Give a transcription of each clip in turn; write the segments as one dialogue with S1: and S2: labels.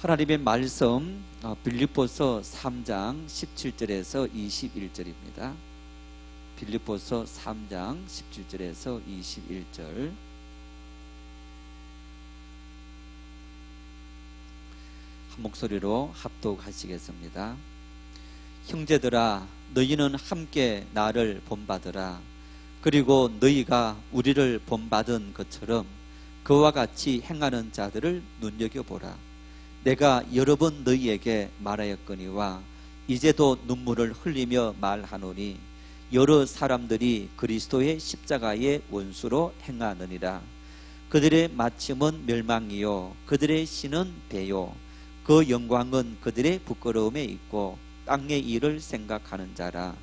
S1: 하나님의 말씀 빌립보서 3장 17절에서 21절입니다. 빌립보서 3장 17절에서 21절. 한 목소리로 합독하시겠습니다. 형제들아, 너희는 함께 나를 본받으라. 그리고 너희가 우리를 본받은 것처럼 그와 같이 행하는 자들을 눈여겨보라. 내가 여러 번 너희에게 말하였거니와 이제도 눈물을 흘리며 말하노니 여러 사람들이 그리스도의 십자가의 원수로 행하느니라. 그들의 마침은 멸망이요 그들의 신은 배요 그 영광은 그들의 부끄러움에 있고 땅의 일을 생각하는 자라.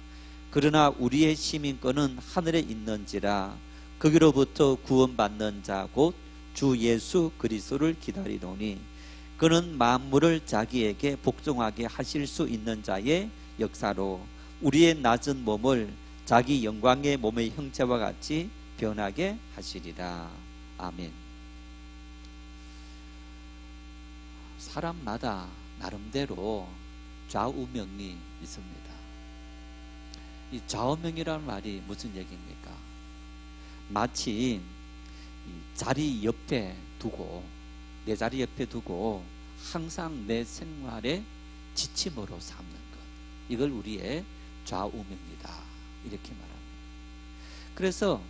S1: 그러나 우리의 시민권은 하늘에 있는지라. 거기로부터 구원받는 자 곧 주 예수 그리스도를 기다리노니 그는 만물을 자기에게 복종하게 하실 수 있는 자의 역사로 우리의 낮은 몸을 자기 영광의 몸의 형체와 같이 변하게 하시리라. 아멘. 사람마다 나름대로 좌우명이 있습니다. 이 좌우명이라는 말이 무슨 얘기입니까? 마치 자리 옆에 두고 내 자리 옆에 두고 항상 내 생활의 지침으로 삼는 것, 이걸 우리의 좌우명이다 이렇게 말합니다. 그래서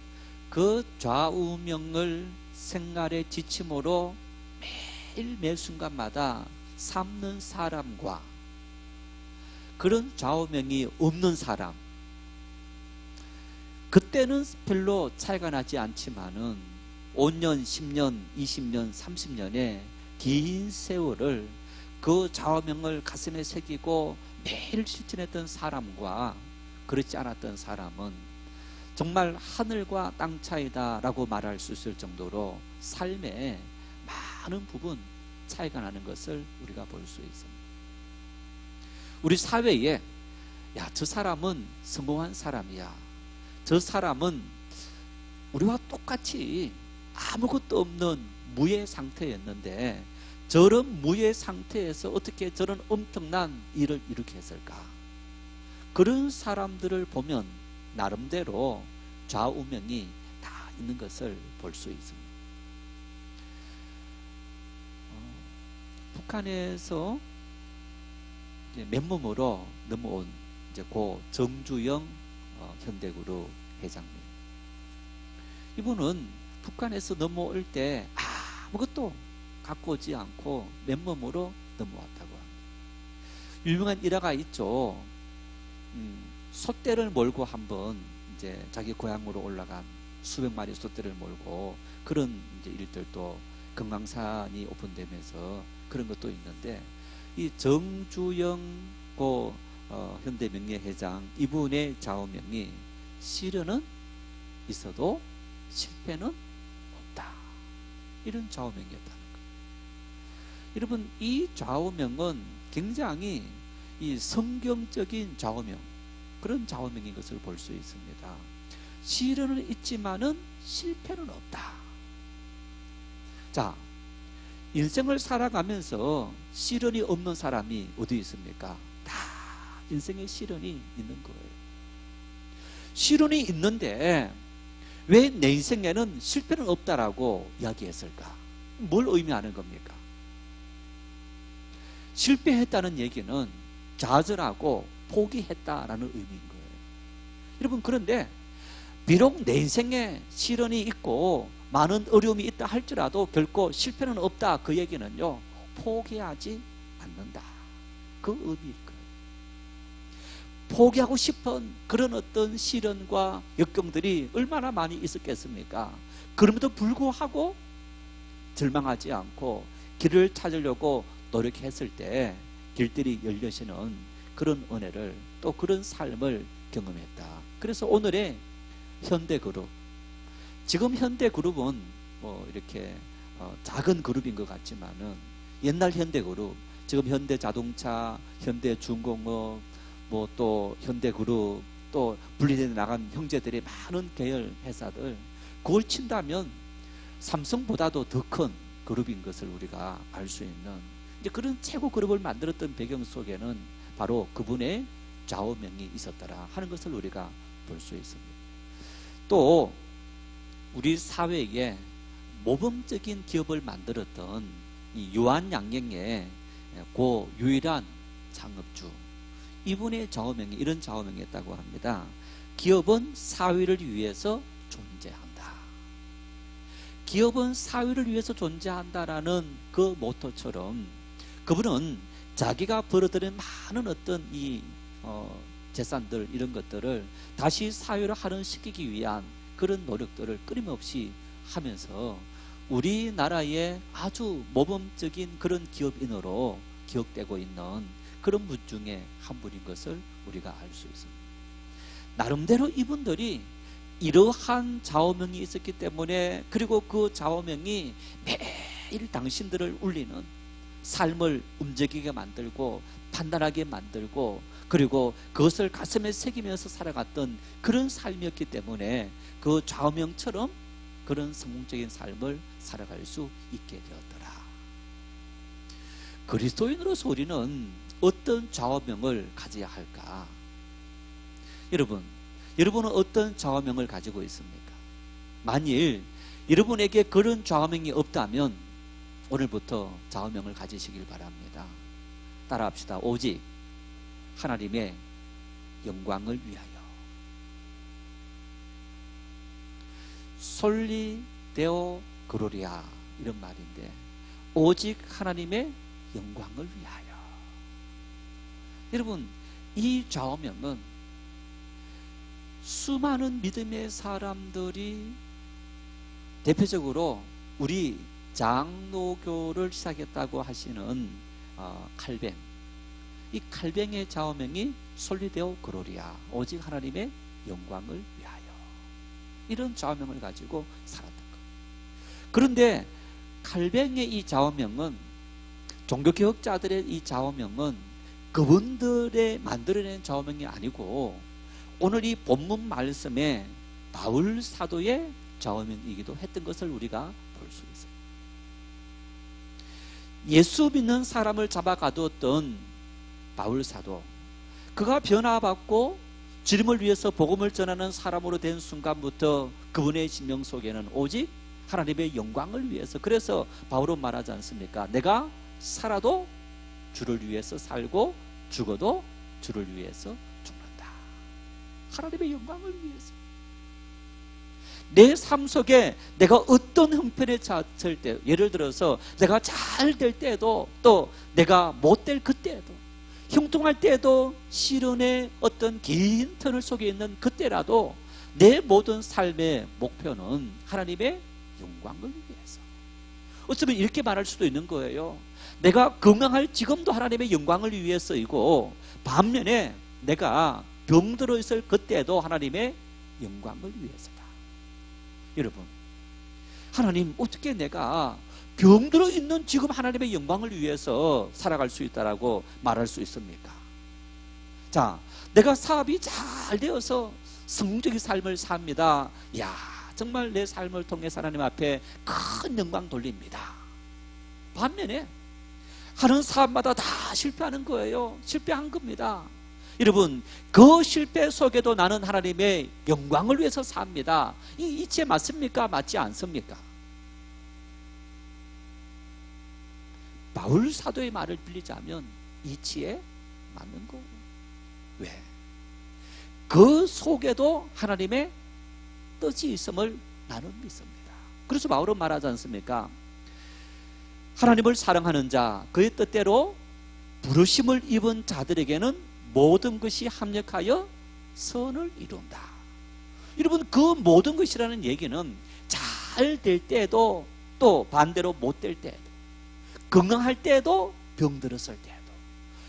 S1: 그 좌우명을 생활의 지침으로 매일 매 순간마다 삼는 사람과 그런 좌우명이 없는 사람, 그때는 별로 차이가 나지 않지만은 5년, 10년, 20년, 30년의 긴 세월을 그 좌우명을 가슴에 새기고 매일 실천했던 사람과 그렇지 않았던 사람은 정말 하늘과 땅 차이다라고 말할 수 있을 정도로 삶에 많은 부분 차이가 나는 것을 우리가 볼 수 있습니다. 우리 사회에 저 사람은 성공한 사람이야, 저 사람은 우리와 똑같이 아무것도 없는 무예 상태였는데 저런 무예 상태에서 어떻게 저런 엄청난 일을 이렇게 했을까? 그런 사람들을 보면 나름대로 좌우명이 다 있는 것을 볼 수 있습니다. 북한에서 맨몸으로 넘어온 고 정주영 현대그룹 회장님, 이분은 북한에서 넘어올 때 아무것도 갖고 오지 않고 맨몸으로 넘어왔다고 합니다. 유명한 일화가 있죠. 소떼를 몰고 한번 자기 고향으로 올라간 수백 마리 소떼를 몰고 그런 일들도 금강산이 오픈되면서 그런 것도 있는데, 이 정주영 고 현대명예회장 이분의 좌우명이 시련은 있어도 실패는 없다, 이런 좌우명이었다는 거예요. 여러분, 이 좌우명은 굉장히 이 성경적인 좌우명, 그런 좌우명인 것을 볼 수 있습니다. 시련은 있지만은 실패는 없다. 자, 인생을 살아가면서 시련이 없는 사람이 어디 있습니까? 다 인생에 시련이 있는 거예요. 시련이 있는데 왜 내 인생에는 실패는 없다라고 이야기했을까? 뭘 의미하는 겁니까? 실패했다는 얘기는 좌절하고 포기했다라는 의미인 거예요. 여러분, 그런데 비록 내 인생에 시련이 있고 많은 어려움이 있다 할지라도 결코 실패는 없다, 그 얘기는요, 포기하지 않는다, 그 의미일 거예요. 포기하고 싶은 그런 어떤 시련과 역경들이 얼마나 많이 있었겠습니까? 그럼에도 불구하고 절망하지 않고 길을 찾으려고 노력했을 때 길들이 열려지는 그런 은혜를, 또 그런 삶을 경험했다. 그래서 오늘의 현대그룹, 지금 현대그룹은 이렇게 작은 그룹인 것 같지만은 옛날 현대그룹, 지금 현대자동차, 현대중공업, 또 현대그룹, 또 분리돼 나간 형제들의 많은 계열 회사들, 그걸 친다면 삼성보다도 더 큰 그룹인 것을 우리가 알 수 있는 이제 그런 최고 그룹을 만들었던 배경 속에는 바로 그분의 좌우명이 있었더라 하는 것을 우리가 볼 수 있습니다. 또 우리 사회에 모범적인 기업을 만들었던 이 요한양경의 고 유일한 창업주, 이분의 좌우명이 이런 좌우명이었다고 합니다. 기업은 사회를 위해서 존재한다. 기업은 사회를 위해서 존재한다라는 그 모토처럼 그분은 자기가 벌어들인 많은 어떤 이 재산들 이런 것들을 다시 사회로 활용시키기 위한 그런 노력들을 끊임없이 하면서 우리나라의 아주 모범적인 그런 기업인으로 기억되고 있는 그런 분 중에 한 분인 것을 우리가 알 수 있습니다. 나름대로 이분들이 이러한 좌우명이 있었기 때문에, 그리고 그 좌우명이 매일 당신들을 울리는 삶을 움직이게 만들고 판단하게 만들고, 그리고 그것을 가슴에 새기면서 살아갔던 그런 삶이었기 때문에 그 좌우명처럼 그런 성공적인 삶을 살아갈 수 있게 되었더라. 그리스도인으로서 우리는 어떤 좌우명을 가져야 할까? 여러분은 어떤 좌우명을 가지고 있습니까? 만일 여러분에게 그런 좌우명이 없다면 오늘부터 좌우명을 가지시길 바랍니다. 따라합시다. 오직 하나님의 영광을 위하여. 솔리 데오 그로리아, 이런 말인데, 오직 하나님의 영광을 위하여. 여러분, 이 좌우명은 수많은 믿음의 사람들이, 대표적으로 우리 장로교를 시작했다고 하시는 칼뱅, 이 칼뱅의 좌우명이 솔리데오 그로리아, 오직 하나님의 영광을 위하여, 이런 좌우명을 가지고 살았던 것. 그런데 칼뱅의 이 좌우명은, 종교개혁자들의 이 좌우명은 그분들의 만들어낸 좌우명이 아니고 오늘 이 본문 말씀에 바울 사도의 좌우명이기도 했던 것을 우리가 볼 수 있어요. 예수 믿는 사람을 잡아가두었던 바울 사도, 그가 변화받고 주님을 위해서 복음을 전하는 사람으로 된 순간부터 그분의 심령 속에는 오직 하나님의 영광을 위해서, 그래서 바울은 말하지 않습니까? 내가 살아도 주를 위해서 살고 죽어도 주를 위해서 죽는다. 하나님의 영광을 위해서. 내 삶 속에 내가 어떤 형편에 처할 때, 예를 들어서 내가 잘 될 때에도, 또 내가 못 될 그때에도, 형통할 때에도, 시련의 어떤 긴 터널 속에 있는 그때라도 내 모든 삶의 목표는 하나님의 영광을 위해서. 어쩌면 이렇게 말할 수도 있는 거예요. 내가 건강할 지금도 하나님의 영광을 위해서이고, 반면에 내가 병들어 있을 그때도 하나님의 영광을 위해서다. 여러분, 하나님, 어떻게 내가 병들어 있는 지금 하나님의 영광을 위해서 살아갈 수 있다라고 말할 수 있습니까? 자, 내가 사업이 잘 되어서 성공적인 삶을 삽니다. 야, 정말 내 삶을 통해서 하나님 앞에 큰 영광 돌립니다. 반면에 하는 사업마다 다 실패하는 거예요. 실패한 겁니다. 여러분, 그 실패 속에도 나는 하나님의 영광을 위해서 삽니다. 이 이치에 맞습니까? 맞지 않습니까? 바울 사도의 말을 빌리자면 이치에 맞는 거예요. 왜? 그 속에도 하나님의 뜻이 있음을 나는 믿습니다. 그래서 바울은 말하지 않습니까? 하나님을 사랑하는 자, 그의 뜻대로 부르심을 입은 자들에게는 모든 것이 합력하여 선을 이룬다. 여러분, 그 모든 것이라는 얘기는 잘 될 때에도, 또 반대로 못 될 때에도, 건강할 때에도, 병들었을 때에도,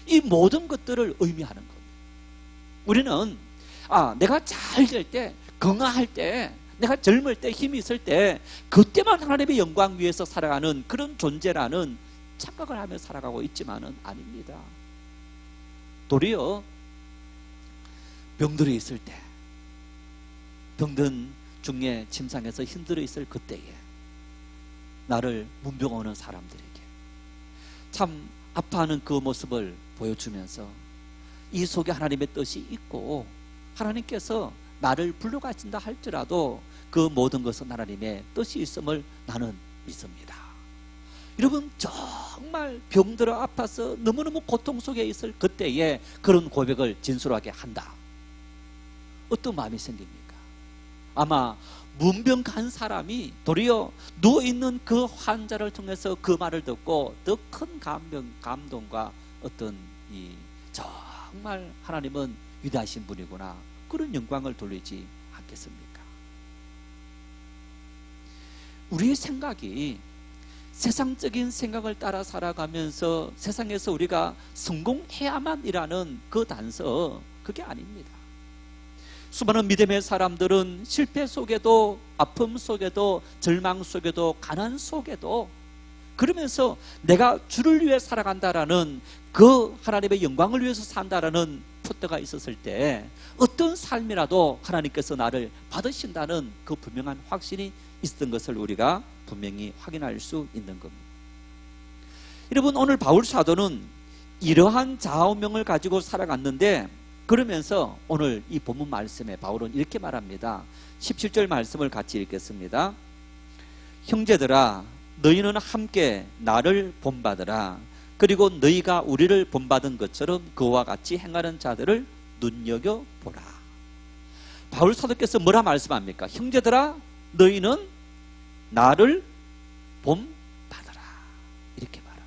S1: 이 모든 것들을 의미하는 겁니다. 우리는 내가 잘 될 때, 건강할 때, 내가 젊을 때, 힘이 있을 때, 그때만 하나님의 영광 위해서 살아가는 그런 존재라는 착각을 하며 살아가고 있지만은 아닙니다. 도리어 병들어 있을 때, 병든 중에 침상에서 힘들어 있을 그때에 나를 문병 오는 사람들에게 참 아파하는 그 모습을 보여주면서 이 속에 하나님의 뜻이 있고 하나님께서 나를 불러가신다 할지라도 그 모든 것은 하나님의 뜻이 있음을 나는 믿습니다. 여러분, 정말 병들어 아파서 너무너무 고통 속에 있을 그때에 그런 고백을 진술하게 한다. 어떤 마음이 생깁니까? 아마 문병간 사람이 도리어 누워있는 그 환자를 통해서 그 말을 듣고 더 큰 감동과 어떤 정말 하나님은 위대하신 분이구나, 그런 영광을 돌리지 않겠습니까? 우리의 생각이 세상적인 생각을 따라 살아가면서 세상에서 우리가 성공해야만이라는 그 단서, 그게 아닙니다. 수많은 믿음의 사람들은 실패 속에도, 아픔 속에도, 절망 속에도, 가난 속에도, 그러면서 내가 주를 위해 살아간다라는, 그 하나님의 영광을 위해서 산다라는 풋대가 있었을 때 어떤 삶이라도 하나님께서 나를 받으신다는 그 분명한 확신이 있었던 것을 우리가 분명히 확인할 수 있는 겁니다. 여러분, 오늘 바울 사도는 이러한 좌우명을 가지고 살아갔는데, 그러면서 오늘 이 본문 말씀에 바울은 이렇게 말합니다. 17절 말씀을 같이 읽겠습니다. 형제들아, 너희는 함께 나를 본받으라. 그리고 너희가 우리를 본받은 것처럼 그와 같이 행하는 자들을 눈여겨보라. 바울 사도께서 뭐라 말씀합니까? 형제들아, 너희는 나를 본받으라, 이렇게 말합니다.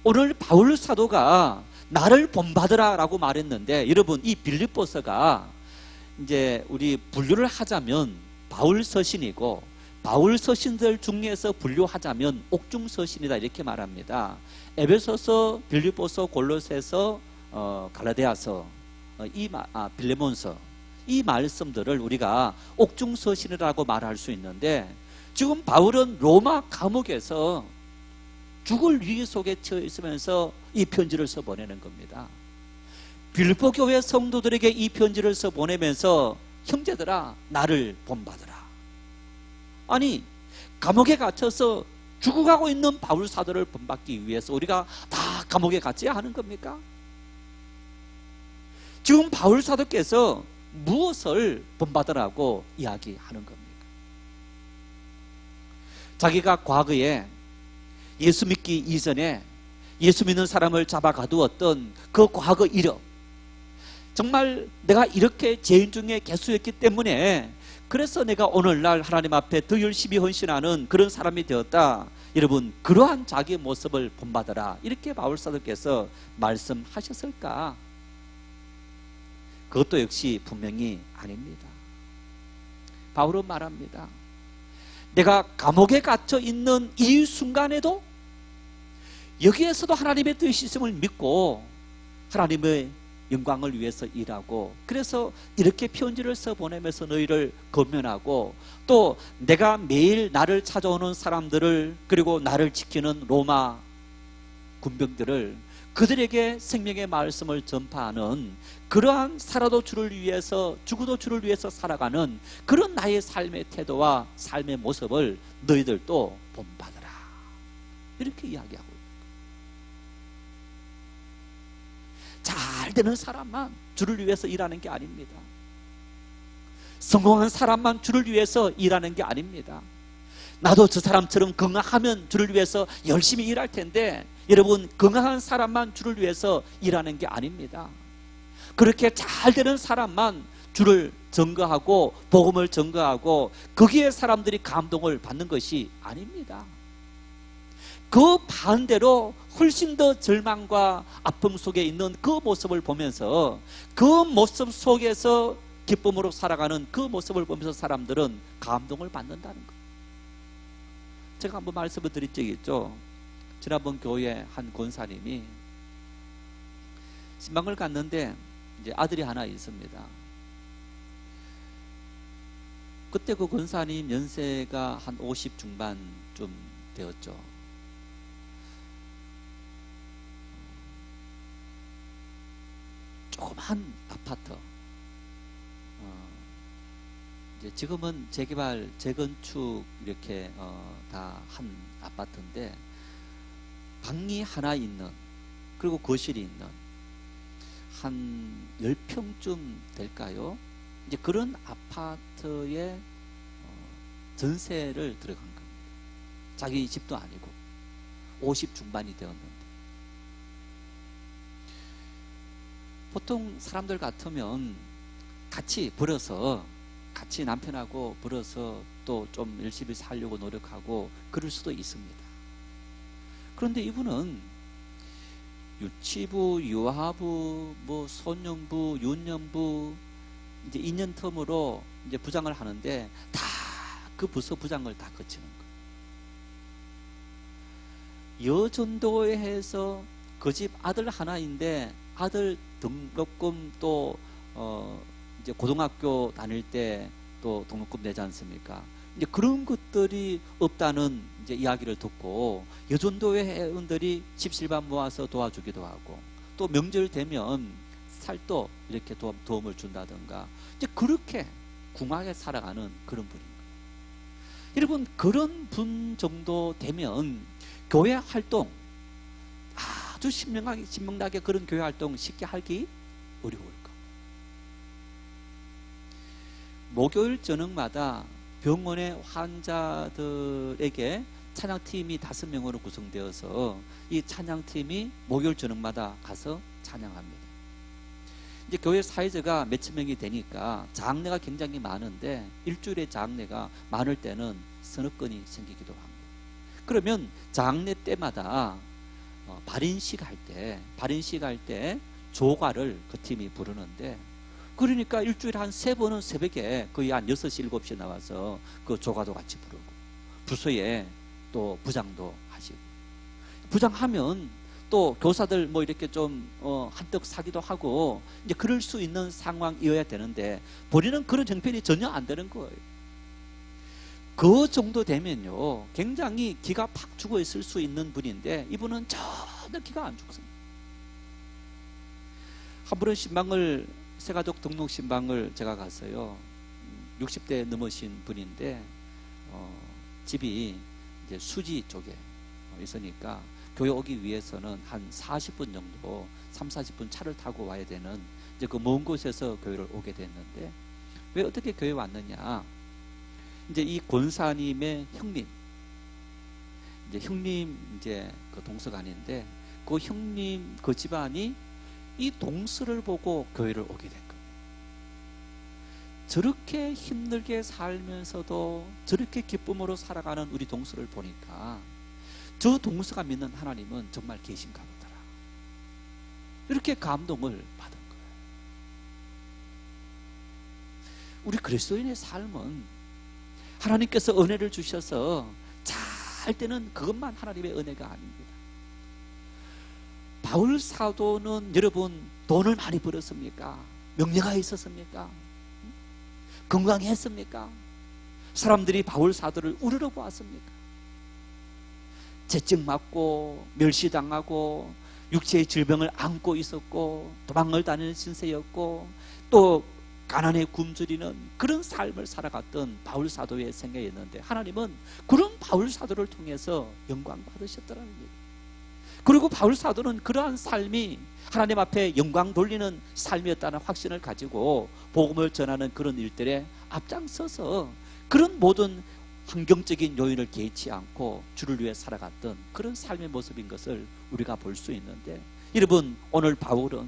S1: 오늘 바울 사도가 나를 본받으라 라고 말했는데, 여러분, 이 빌립보서가 이제 우리 분류를 하자면 바울 서신이고, 바울 서신들 중에서 분류하자면 옥중 서신이다, 이렇게 말합니다. 에베소서, 빌립보서, 골로새서, 갈라디아서, 빌레몬서, 이 말씀들을 우리가 옥중 서신이라고 말할 수 있는데, 지금 바울은 로마 감옥에서 죽을 위기 속에 처해 있으면서 이 편지를 써 보내는 겁니다. 빌립보 교회 성도들에게 이 편지를 써 보내면서 형제들아, 나를 본받으라. 아니, 감옥에 갇혀서 죽어가고 있는 바울 사도를 본받기 위해서 우리가 다 감옥에 갇혀야 하는 겁니까? 지금 바울 사도께서 무엇을 본받으라고 이야기하는 겁니까? 자기가 과거에 예수 믿기 이전에 예수 믿는 사람을 잡아 가두었던 그 과거 이력, 정말 내가 이렇게 죄인 중에 개수였기 때문에 그래서 내가 오늘날 하나님 앞에 더 열심히 헌신하는 그런 사람이 되었다. 여러분, 그러한 자기의 모습을 본받아라, 이렇게 바울 사도께서 말씀하셨을까? 그것도 역시 분명히 아닙니다. 바울은 말합니다. 내가 감옥에 갇혀 있는 이 순간에도 여기에서도 하나님의 뜻이 있음을 믿고 하나님의 영광을 위해서 일하고, 그래서 이렇게 편지를 써 보내면서 너희를 권면하고, 또 내가 매일 나를 찾아오는 사람들을, 그리고 나를 지키는 로마 군병들을, 그들에게 생명의 말씀을 전파하는 그러한 살아도 주를 위해서 죽어도 주를 위해서 살아가는 그런 나의 삶의 태도와 삶의 모습을 너희들도 본받으라, 이렇게 이야기하고 있는 거예요. 잘 되는 사람만 주를 위해서 일하는 게 아닙니다. 성공한 사람만 주를 위해서 일하는 게 아닙니다. 나도 저 사람처럼 건강하면 주를 위해서 열심히 일할 텐데, 여러분, 건강한 사람만 주를 위해서 일하는 게 아닙니다. 그렇게 잘 되는 사람만 주를 증거하고 복음을 증거하고 거기에 사람들이 감동을 받는 것이 아닙니다. 그 반대로 훨씬 더 절망과 아픔 속에 있는 그 모습을 보면서, 그 모습 속에서 기쁨으로 살아가는 그 모습을 보면서 사람들은 감동을 받는다는 것. 제가 한번 말씀을 드린 적이 있죠. 지난번 교회 한 권사님이 신방을 갔는데 이제 아들이 하나 있습니다. 그때 그 권사님 연세가 한 50 중반쯤 되었죠. 조그만 아파트, 이제 지금은 재개발, 재건축 이렇게 다 한 아파트인데, 방이 하나 있는, 그리고 거실이 있는 한 10평쯤 될까요? 이제 그런 아파트에 전세를 들어간 겁니다. 자기 집도 아니고 50 중반이 되었는데, 보통 사람들 같으면 같이 벌어서, 같이 남편하고 벌어서 또 좀 열심히 살려고 노력하고 그럴 수도 있습니다. 그런데 이분은 유치부, 유아부, 뭐 소년부, 유년부 이제 2년 텀으로 이제 부장을 하는데 다 그 부서 부장을 다 거치는 거예요. 여전도에서 그 집 아들 하나인데 아들 등록금 또 이제 고등학교 다닐 때 또 등록금 내지 않습니까? 이제 그런 것들이 없다는 이제 이야기를 듣고 여전도회 회원들이 집실밥 모아서 도와주기도 하고, 또 명절 되면 살도 이렇게 도움을 준다든가, 이제 그렇게 궁하게 살아가는 그런 분인 거예요. 여러분, 그런 분 정도 되면 교회 활동 아주 신명나게 그런 교회 활동 쉽게 하기 어려울 거. 목요일 저녁마다 병원의 환자들에게 찬양팀이 5명으로 구성되어서 이 찬양팀이 목요일 저녁마다 가서 찬양합니다. 이제 교회 사회자가 몇천 명이 되니까 장례가 굉장히 많은데 일주일에 장례가 많을 때는 서너 건이 생기기도 합니다. 그러면 장례 때마다 발인식 할 때 조가를 그 팀이 부르는데, 그러니까 일주일에 한 3번은 새벽에 거의 한 6시, 7시에 나와서 그 조가도 같이 부르고, 부서에 또 부장도 하시고, 부장하면 또 교사들 뭐 이렇게 좀 한턱 사기도 하고 이제 그럴 수 있는 상황이어야 되는데 본인은 그런 형편이 전혀 안 되는 거예요. 그 정도 되면요 굉장히 기가 팍 죽어 있을 수 있는 분인데 이분은 전혀 기가 안 죽습니다. 한 번은 새가족 등록 신방을 제가 갔어요. 60대 넘으신 분인데 집이 이제 수지 쪽에 있으니까 교회 오기 위해서는 한 40분 정도 30-40분 차를 타고 와야 되는 이제 그 먼 곳에서 교회를 오게 됐는데, 왜 어떻게 교회 왔느냐, 이제 이 권사님의 형님 이제 그 동서간인데 그 형님 그 집안이 이 동서를 보고 교회를 오게 된 겁니다. 저렇게 힘들게 살면서도 저렇게 기쁨으로 살아가는 우리 동서를 보니까 저 동서가 믿는 하나님은 정말 계신가 보더라, 이렇게 감동을 받은 거예요. 우리 그리스도인의 삶은 하나님께서 은혜를 주셔서 잘 때는 그것만 하나님의 은혜가 아닙니다. 바울 사도는 여러분 돈을 많이 벌었습니까? 명예가 있었습니까? 건강했습니까? 사람들이 바울 사도를 우르르 보았습니까? 재증 맞고 멸시당하고 육체의 질병을 안고 있었고 도망을 다니는 신세였고 또 가난에 굶주리는 그런 삶을 살아갔던 바울 사도의 생애였는데, 하나님은 그런 바울 사도를 통해서 영광 받으셨더라는 얘기예요. 그리고 바울 사도는 그러한 삶이 하나님 앞에 영광 돌리는 삶이었다는 확신을 가지고 복음을 전하는 그런 일들에 앞장서서 그런 모든 환경적인 요인을 개의치 않고 주를 위해 살아갔던 그런 삶의 모습인 것을 우리가 볼 수 있는데, 여러분 오늘 바울은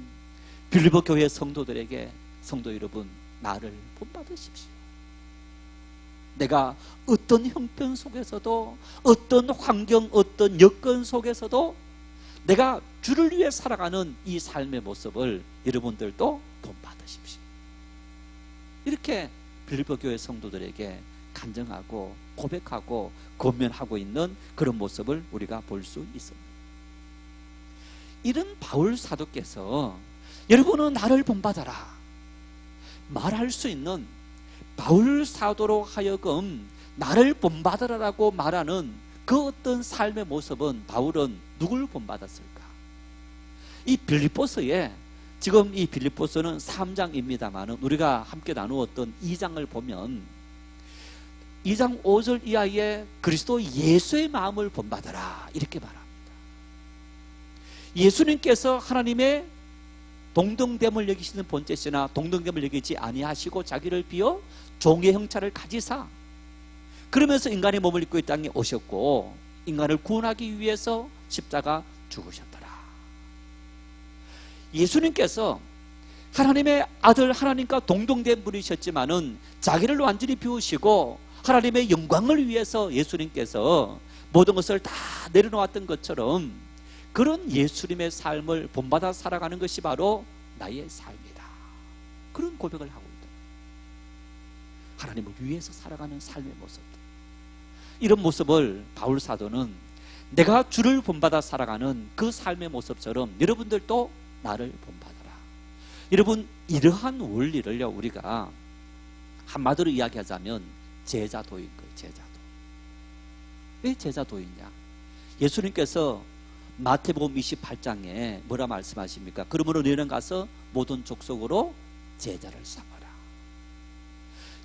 S1: 빌립보 교회 성도들에게, 성도 여러분 나를 본받으십시오. 내가 어떤 형편 속에서도 어떤 환경 어떤 여건 속에서도 내가 주를 위해 살아가는 이 삶의 모습을 여러분들도 본받으십시오. 이렇게 빌립보 교회 성도들에게 간증하고 고백하고 권면하고 있는 그런 모습을 우리가 볼 수 있습니다. 이런 바울 사도께서 여러분은 나를 본받아라 말할 수 있는, 바울 사도로 하여금 나를 본받아라라고 말하는 그 어떤 삶의 모습은 바울은 누굴 본받았을까? 이 빌립보서에, 지금 이 빌립보서는 3장입니다만 우리가 함께 나누었던 2장을 보면 2장 5절 이하에 그리스도 예수의 마음을 본받아라 이렇게 말합니다. 예수님께서 하나님의 동등됨을 여기시는 본체시나 동등됨을 여기지 아니하시고 자기를 비어 종의 형체를 가지사 그러면서 인간의 몸을 입고 이 땅에 오셨고 인간을 구원하기 위해서 십자가 죽으셨더라. 예수님께서 하나님의 아들 하나님과 동등된 분이셨지만은 자기를 완전히 비우시고 하나님의 영광을 위해서 예수님께서 모든 것을 다 내려놓았던 것처럼 그런 예수님의 삶을 본받아 살아가는 것이 바로 나의 삶이다. 그런 고백을 하고 있다. 하나님을 위해서 살아가는 삶의 모습. 이런 모습을 바울 사도는 내가 주를 본받아 살아가는 그 삶의 모습처럼 여러분들도 나를 본받아라. 여러분, 이러한 원리를요 우리가 한마디로 이야기하자면 제자도인 거예요. 제자도. 왜 제자도이냐? 예수님께서 마태복음 28장에 뭐라 말씀하십니까? 그러므로 너희는 가서 모든 족속으로 제자를 삼아라.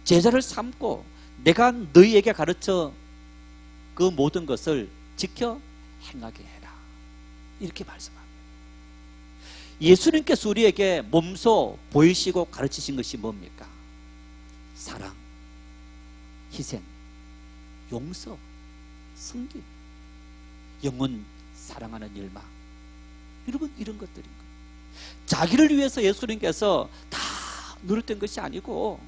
S1: 제자를 삼고 내가 너희에게 가르쳐 그 모든 것을 지켜 행하게 해라. 이렇게 말씀합니다. 예수님께서 우리에게 몸소 보이시고 가르치신 것이 뭡니까? 사랑, 희생, 용서, 승기, 영혼 사랑하는 열망. 여러분, 이런 것들인 거예요. 자기를 위해서 예수님께서 다 누렸던 것이 아니고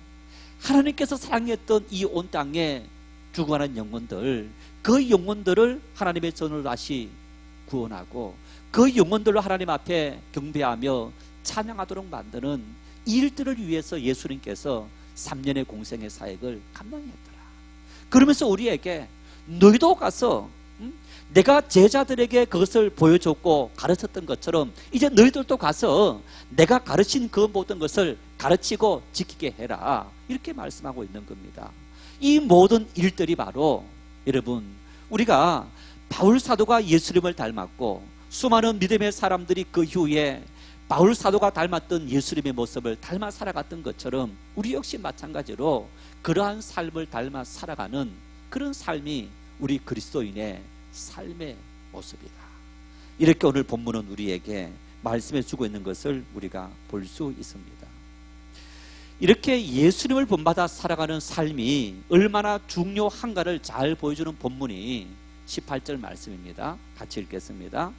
S1: 하나님께서 사랑했던 이 온 땅에 죽어가는 영혼들, 그 영혼들을 하나님의 손으로 다시 구원하고 그 영혼들로 하나님 앞에 경배하며 찬양하도록 만드는 이 일들을 위해서 예수님께서 3년의 공생의 사역을 감당했더라. 그러면서 우리에게 너희도 가서 내가 제자들에게 그것을 보여줬고 가르쳤던 것처럼 이제 너희들도 가서 내가 가르친 그 모든 것을 가르치고 지키게 해라. 이렇게 말씀하고 있는 겁니다. 이 모든 일들이 바로 여러분, 우리가 바울 사도가 예수님을 닮았고 수많은 믿음의 사람들이 그 후에 바울 사도가 닮았던 예수님의 모습을 닮아 살아갔던 것처럼 우리 역시 마찬가지로 그러한 삶을 닮아 살아가는 그런 삶이 우리 그리스도인의 삶의 모습이다. 이렇게 오늘 본문은 우리에게 말씀해 주고 있는 것을 우리가 볼 수 있습니다. 이렇게 예수님을 본받아 살아가는 삶이 얼마나 중요한가를 잘 보여주는 본문이 18절 말씀입니다. 같이 읽겠습니다.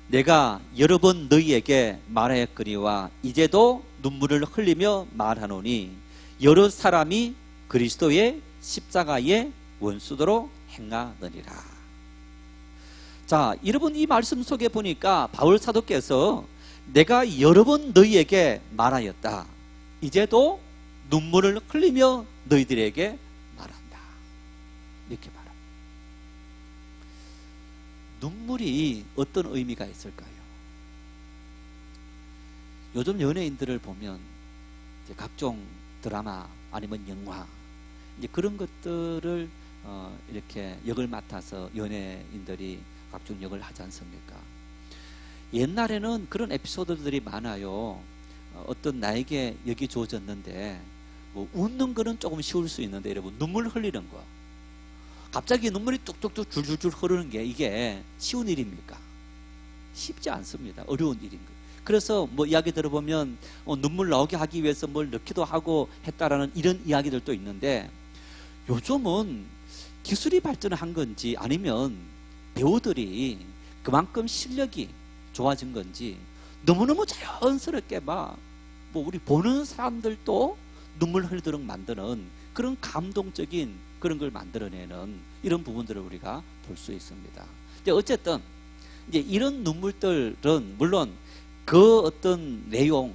S1: 내가 여러 번 너희에게 말하였거니와 이제도 눈물을 흘리며 말하노니 여러 사람이 그리스도의 십자가의 원수도로 행하느니라. 자, 여러분, 이 말씀 속에 보니까 바울 사도께서 내가 여러 번 너희에게 말하였다. 이제도 눈물을 흘리며 너희들에게 말한다. 이렇게 말합니다. 눈물이 어떤 의미가 있을까요? 요즘 연예인들을 보면 이제 각종 드라마 아니면 영화 이제 그런 것들을 이렇게 역을 맡아서 연예인들이 각종 역을 하지 않습니까? 옛날에는 그런 에피소드들이 많아요. 어떤 나에게 역이 주어졌는데 뭐 웃는 거는 조금 쉬울 수 있는데 여러분, 눈물 흘리는 거, 갑자기 눈물이 뚝뚝뚝 줄줄줄 흐르는 게 이게 쉬운 일입니까? 쉽지 않습니다. 어려운 일인 거예요. 그래서 뭐 이야기 들어보면 눈물 나오게 하기 위해서 뭘 넣기도 하고 했다라는 이런 이야기들도 있는데 요즘은 기술이 발전한 건지 아니면 배우들이 그만큼 실력이 좋아진 건지 너무너무 자연스럽게 뭐 우리 보는 사람들도 눈물 흘리도록 만드는 그런 감동적인 그런 걸 만들어내는 이런 부분들을 우리가 볼 수 있습니다. 근데 어쨌든 이제 이런 눈물들은 물론 그 어떤 내용,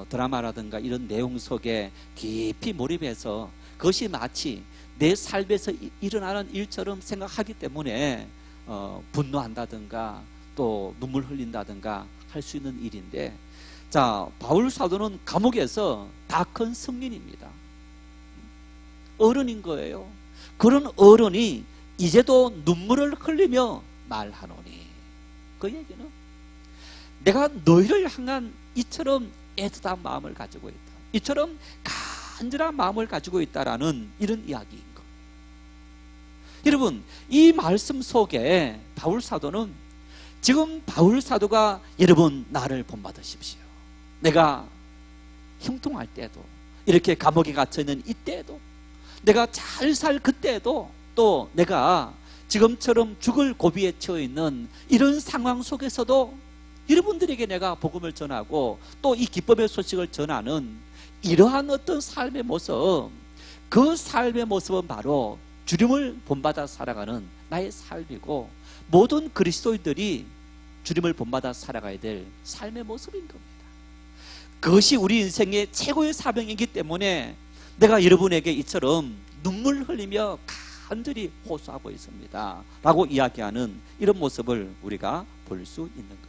S1: 드라마라든가 이런 내용 속에 깊이 몰입해서 그것이 마치 내 삶에서 일어나는 일처럼 생각하기 때문에 분노한다든가 또 눈물 흘린다든가 할 수 있는 일인데, 자, 바울 사도는 감옥에서 다 큰 성인입니다. 어른인 거예요. 그런 어른이 이제도 눈물을 흘리며 말하노니, 그 얘기는 내가 너희를 향한 이처럼 애틋한 마음을 가지고 있다, 이처럼 간절한 마음을 가지고 있다라는 이런 이야기인 것. 여러분, 이 말씀 속에 바울 사도는 지금 바울 사도가 여러분 나를 본받으십시오. 내가 형통할 때도, 이렇게 감옥에 갇혀있는 이때에도, 내가 잘 살 그때에도, 또 내가 지금처럼 죽을 고비에 처해있는 이런 상황 속에서도 여러분들에게 내가 복음을 전하고 또 이 기쁨의 소식을 전하는 이러한 어떤 삶의 모습, 그 삶의 모습은 바로 주님을 본받아 살아가는 나의 삶이고, 모든 그리스도인들이 주님을 본받아 살아가야 될 삶의 모습인 겁니다. 그것이 우리 인생의 최고의 사명이기 때문에 내가 여러분에게 이처럼 눈물 흘리며 간절히 호소하고 있습니다 라고 이야기하는 이런 모습을 우리가 볼 수 있는 겁니다.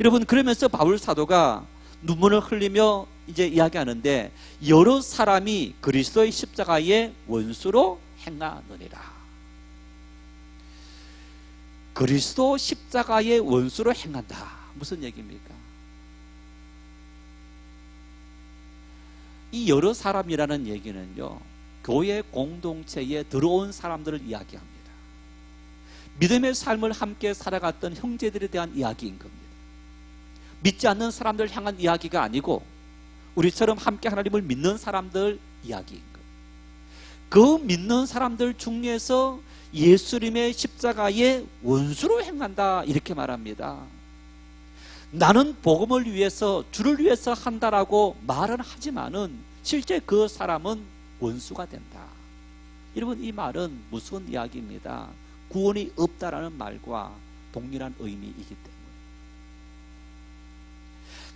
S1: 여러분, 그러면서 바울 사도가 눈물을 흘리며 이제 이야기하는데, 여러 사람이 그리스도의 십자가의 원수로 행하느니라. 그리스도 십자가의 원수로 행한다. 무슨 얘기입니까? 이 여러 사람이라는 얘기는요, 교회 공동체에 들어온 사람들을 이야기합니다. 믿음의 삶을 함께 살아갔던 형제들에 대한 이야기인 겁니다. 믿지 않는 사람들 향한 이야기가 아니고 우리처럼 함께 하나님을 믿는 사람들 이야기인 거예요. 그 믿는 사람들 중에서 예수님의 십자가의 원수로 행한다, 이렇게 말합니다. 나는 복음을 위해서, 주를 위해서 한다라고 말은 하지만은 실제 그 사람은 원수가 된다. 여러분, 이 말은 무슨 이야기입니다. 구원이 없다라는 말과 동일한 의미이기 때문에,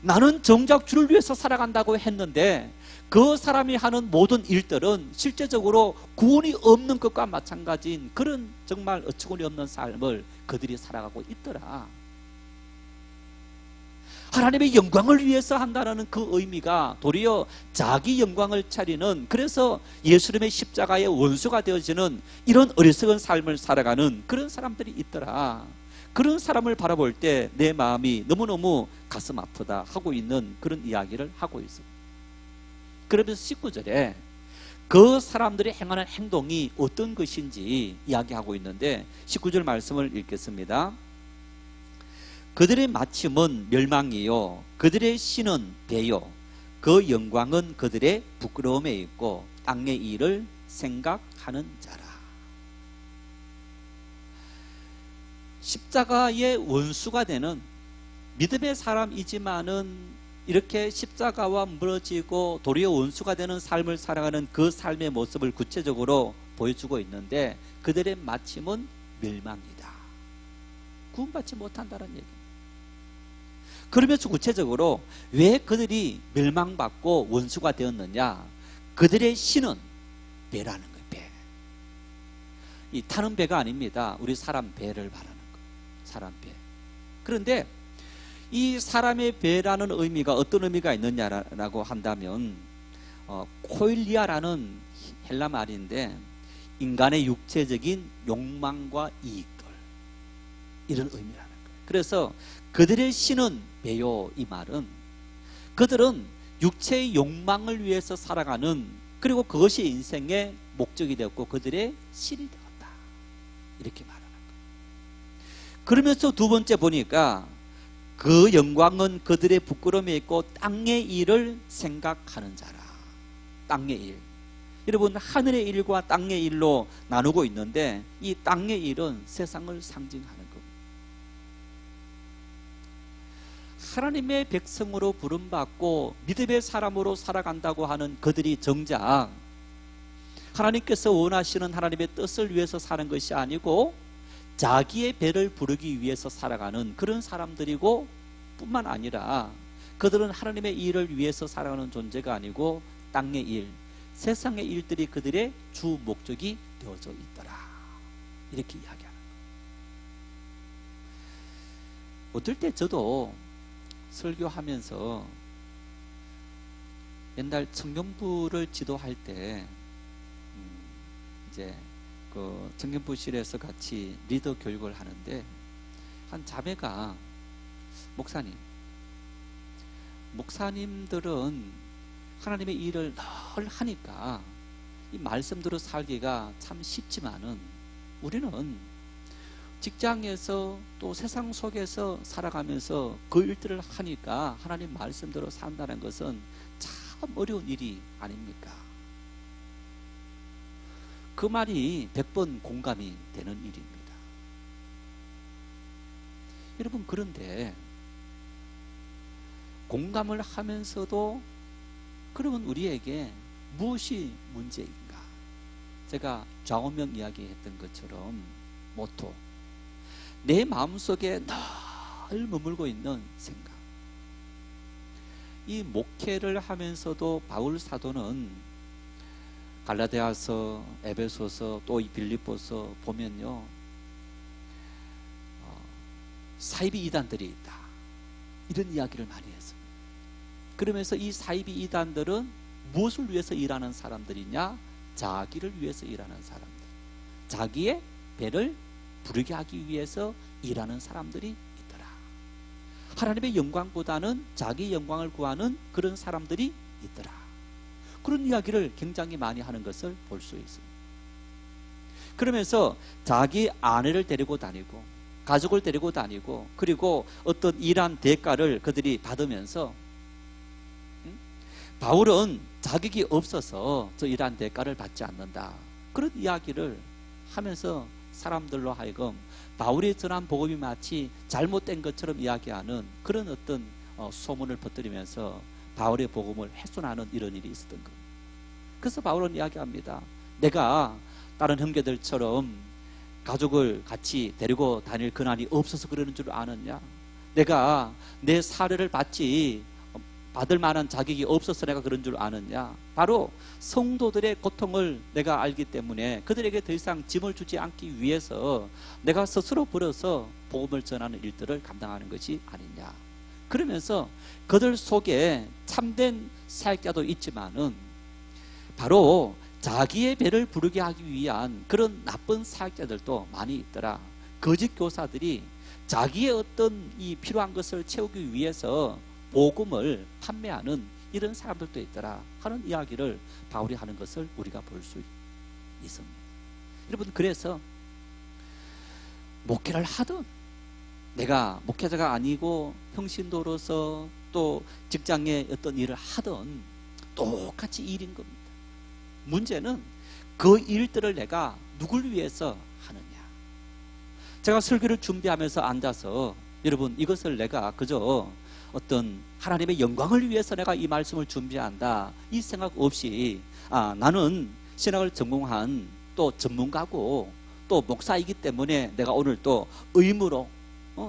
S1: 나는 정작 주를 위해서 살아간다고 했는데 그 사람이 하는 모든 일들은 실제적으로 구원이 없는 것과 마찬가지인 그런 정말 어처구니 없는 삶을 그들이 살아가고 있더라. 하나님의 영광을 위해서 한다는 그 의미가 도리어 자기 영광을 차리는, 그래서 예수님의 십자가의 원수가 되어지는 이런 어리석은 삶을 살아가는 그런 사람들이 있더라. 그런 사람을 바라볼 때 내 마음이 너무너무 가슴 아프다 하고 있는 그런 이야기를 하고 있습니다. 그러면서 19절에 그 사람들이 행하는 행동이 어떤 것인지 이야기하고 있는데, 19절 말씀을 읽겠습니다. 그들의 마침은 멸망이요, 그들의 신은 배요, 그 영광은 그들의 부끄러움에 있고 땅의 일을 생각하는 자라. 십자가의 원수가 되는 믿음의 사람이지만은 이렇게 십자가와 멀어지고 도리어 원수가 되는 삶을 살아가는 그 삶의 모습을 구체적으로 보여주고 있는데, 그들의 마침은 멸망이다. 구원받지 못한다는 얘기입니다. 그러면서 구체적으로 왜 그들이 멸망받고 원수가 되었느냐? 그들의 신은 배라는 거예요. 배. 이 타는 배가 아닙니다. 우리 사람 배를 말하는 거예요. 사람 배. 그런데 이 사람의 배라는 의미가 어떤 의미가 있느냐라고 한다면, 코일리아라는 헬라 말인데 인간의 육체적인 욕망과 이익들, 이런 의미라는 거예요. 그래서 그들의 신은 배요, 이 말은 그들은 육체의 욕망을 위해서 살아가는, 그리고 그것이 인생의 목적이 되었고 그들의 신이 되었다, 이렇게 말하는 거예요. 그러면서 두 번째 보니까 그 영광은 그들의 부끄러움에 있고 땅의 일을 생각하는 자라. 땅의 일, 여러분, 하늘의 일과 땅의 일로 나누고 있는데 이 땅의 일은 세상을 상징하는 겁니다. 하나님의 백성으로 부름받고 믿음의 사람으로 살아간다고 하는 그들이 정작 하나님께서 원하시는 하나님의 뜻을 위해서 사는 것이 아니고 자기의 배를 부르기 위해서 살아가는 그런 사람들이고, 뿐만 아니라 그들은 하나님의 일을 위해서 살아가는 존재가 아니고 땅의 일, 세상의 일들이 그들의 주 목적이 되어져 있더라, 이렇게 이야기하는 거예요. 어떨 때 저도 설교하면서 옛날 청년부를 지도할 때 이제 그 청년부실에서 같이 리더 교육을 하는데, 한 자매가 목사님들은 하나님의 일을 늘 하니까 이 말씀대로 살기가 참 쉽지만은 우리는 직장에서 또 세상 속에서 살아가면서 그 일들을 하니까 하나님 말씀대로 산다는 것은 참 어려운 일이 아닙니까? 그 말이 100번 공감이 되는 일입니다. 여러분, 그런데 공감을 하면서도 그러면 우리에게 무엇이 문제인가? 제가 좌우명 이야기했던 것처럼 모토, 내 마음속에 늘 머물고 있는 생각. 이 목회를 하면서도 바울 사도는 갈라디아서, 에베소서, 또 이 빌립보서 보면요, 사이비 이단들이 있다, 이런 이야기를 많이 했습니다. 그러면서 이 사이비 이단들은 무엇을 위해서 일하는 사람들이냐? 자기를 위해서 일하는 사람들, 자기의 배를 부르게 하기 위해서 일하는 사람들이 있더라. 하나님의 영광보다는 자기 영광을 구하는 그런 사람들이 있더라. 그런 이야기를 굉장히 많이 하는 것을 볼 수 있습니다. 그러면서 자기 아내를 데리고 다니고 가족을 데리고 다니고, 그리고 어떤 일한 대가를 그들이 받으면서, 바울은 자격이 없어서 저 일한 대가를 받지 않는다, 그런 이야기를 하면서 사람들로 하여금 바울이 전한 복음이 마치 잘못된 것처럼 이야기하는 그런 어떤 소문을 퍼뜨리면서 바울의 복음을 훼손하는 이런 일이 있었던 겁니다. 그래서 바울은 이야기합니다. 내가 다른 형제들처럼 가족을 같이 데리고 다닐 근한이 없어서 그러는 줄 아느냐? 내가 내 사례를 받을 만한 자격이 없어서 내가 그런 줄 아느냐? 바로 성도들의 고통을 내가 알기 때문에 그들에게 더 이상 짐을 주지 않기 위해서 내가 스스로 벌어서 복음을 전하는 일들을 감당하는 것이 아니냐? 그러면서 그들 속에 참된 사역자도 있지만은 바로 자기의 배를 부르게 하기 위한 그런 나쁜 사역자들도 많이 있더라. 거짓 교사들이 자기의 어떤 이 필요한 것을 채우기 위해서 복음을 판매하는 이런 사람들도 있더라 하는 이야기를 바울이 하는 것을 우리가 볼 수 있습니다. 여러분, 그래서 목회를 하든, 내가 목회자가 아니고 평신도로서 또 직장에 어떤 일을 하든 똑같이 일인 겁니다. 문제는 그 일들을 내가 누굴 위해서 하느냐. 제가 설교를 준비하면서 앉아서, 여러분, 이것을 내가 그저 어떤 하나님의 영광을 위해서 내가 이 말씀을 준비한다, 이 생각 없이 나는 신학을 전공한 또 전문가고 또 목사이기 때문에 내가 오늘 또 의무로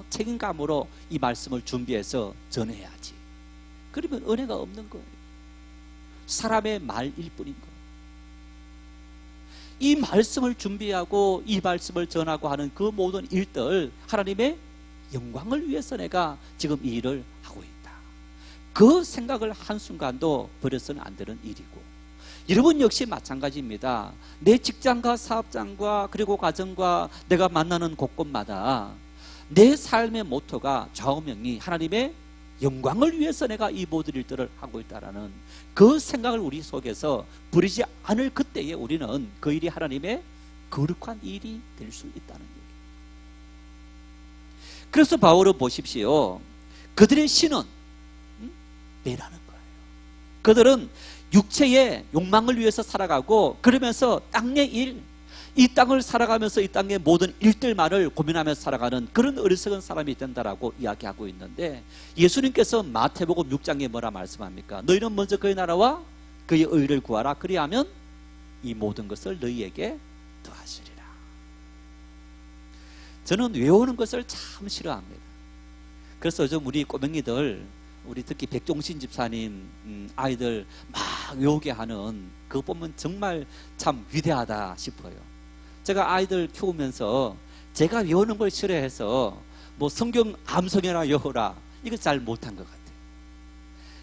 S1: 책임감으로 이 말씀을 준비해서 전해야지, 그러면 은혜가 없는 거예요. 사람의 말일 뿐인 거예요. 이 말씀을 준비하고 이 말씀을 전하고 하는 그 모든 일들, 하나님의 영광을 위해서 내가 지금 이 일을 하고 있다, 그 생각을 한순간도 버려서는 안 되는 일이고, 여러분 역시 마찬가지입니다. 내 직장과 사업장과 그리고 가정과 내가 만나는 곳곳마다 내 삶의 모토가, 좌우명이 하나님의 영광을 위해서 내가 이 모든 일들을 하고 있다라는 그 생각을 우리 속에서 버리지 않을 그때에 우리는 그 일이 하나님의 거룩한 일이 될 수 있다는 얘기예요. 그래서 바울은 보십시오, 그들의 신은 배라는 거예요. 그들은 육체의 욕망을 위해서 살아가고, 그러면서 땅의 일, 이 땅을 살아가면서 이 땅의 모든 일들만을 고민하면서 살아가는 그런 어리석은 사람이 된다라고 이야기하고 있는데, 예수님께서 마태복음 6장에 뭐라 말씀합니까? 너희는 먼저 그의 나라와 그의 의를 구하라, 그리하면 이 모든 것을 너희에게 더하시리라. 저는 외우는 것을 참 싫어합니다. 그래서 요즘 우리 꼬맹이들, 우리 특히 백종신 집사님 아이들 막 외우게 하는 그거 보면 정말 참 위대하다 싶어요. 제가 아이들 키우면서 제가 외우는 걸 싫어해서 뭐 성경 암송이나 외우라, 이거 잘 못한 것 같아요.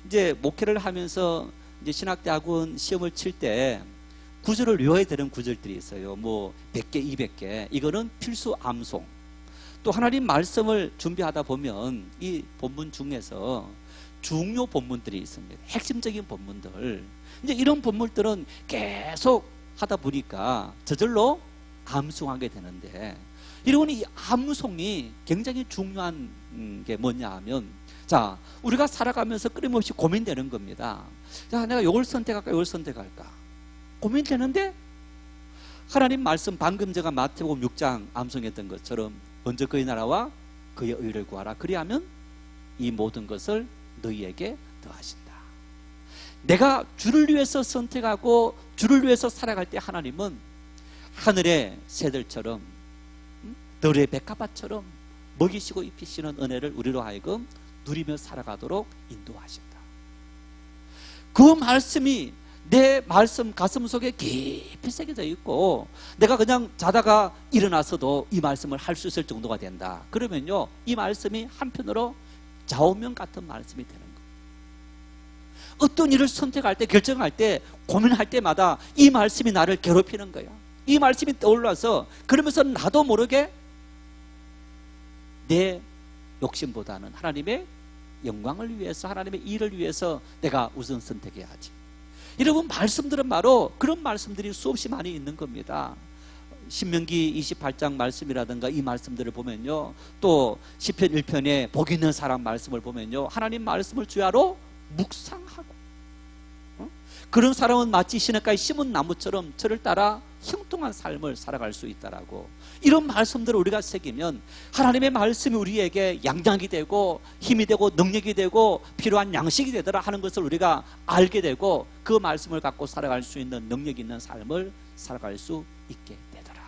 S1: 이제 목회를 하면서 이제 신학대학원 시험을 칠 때 구절을 외워야 되는 구절들이 있어요. 뭐 100개, 200개. 이거는 필수 암송. 또 하나님 말씀을 준비하다 보면 이 본문 중에서 중요 본문들이 있습니다. 핵심적인 본문들. 이제 이런 본문들은 계속 하다 보니까 저절로 암송하게 되는데, 이런 이 암송이 굉장히 중요한 게 뭐냐 하면, 자, 우리가 살아가면서 끊임없이 고민되는 겁니다. 자, 내가 이걸 선택할까, 이걸 선택할까 고민되는데, 하나님 말씀, 방금 제가 마태복음 6장 암송했던 것처럼 먼저 그의 나라와 그의 의를 구하라. 그리하면 이 모든 것을 너희에게 더하신다. 내가 주를 위해서 선택하고 주를 위해서 살아갈 때 하나님은 하늘의 새들처럼, 들의 백합화처럼 먹이시고 입히시는 은혜를 우리로 하여금 누리며 살아가도록 인도하신다. 그 말씀이 내 말씀 가슴 속에 깊이 새겨져 있고, 내가 그냥 자다가 일어나서도 이 말씀을 할 수 있을 정도가 된다. 그러면요, 이 말씀이 한편으로 좌우명 같은 말씀이 되는 거예요. 어떤 일을 선택할 때, 결정할 때, 고민할 때마다 이 말씀이 나를 괴롭히는 거야. 이 말씀이 떠올라서, 그러면서 나도 모르게 내 욕심보다는 하나님의 영광을 위해서, 하나님의 일을 위해서 내가 우선 선택해야지. 여러분, 말씀들은 바로 그런 말씀들이 수없이 많이 있는 겁니다. 신명기 28장 말씀이라든가 이 말씀들을 보면요, 또 시편 1편에 복 있는 사람 말씀을 보면요, 하나님 말씀을 주야로 묵상하고, 그런 사람은 마치 시냇가에 심은 나무처럼 저를 따라 형통한 삶을 살아갈 수 있다라고. 이런 말씀들을 우리가 새기면 하나님의 말씀이 우리에게 양장이 되고 힘이 되고 능력이 되고 필요한 양식이 되더라 하는 것을 우리가 알게 되고, 그 말씀을 갖고 살아갈 수 있는 능력 있는 삶을 살아갈 수 있게 되더라.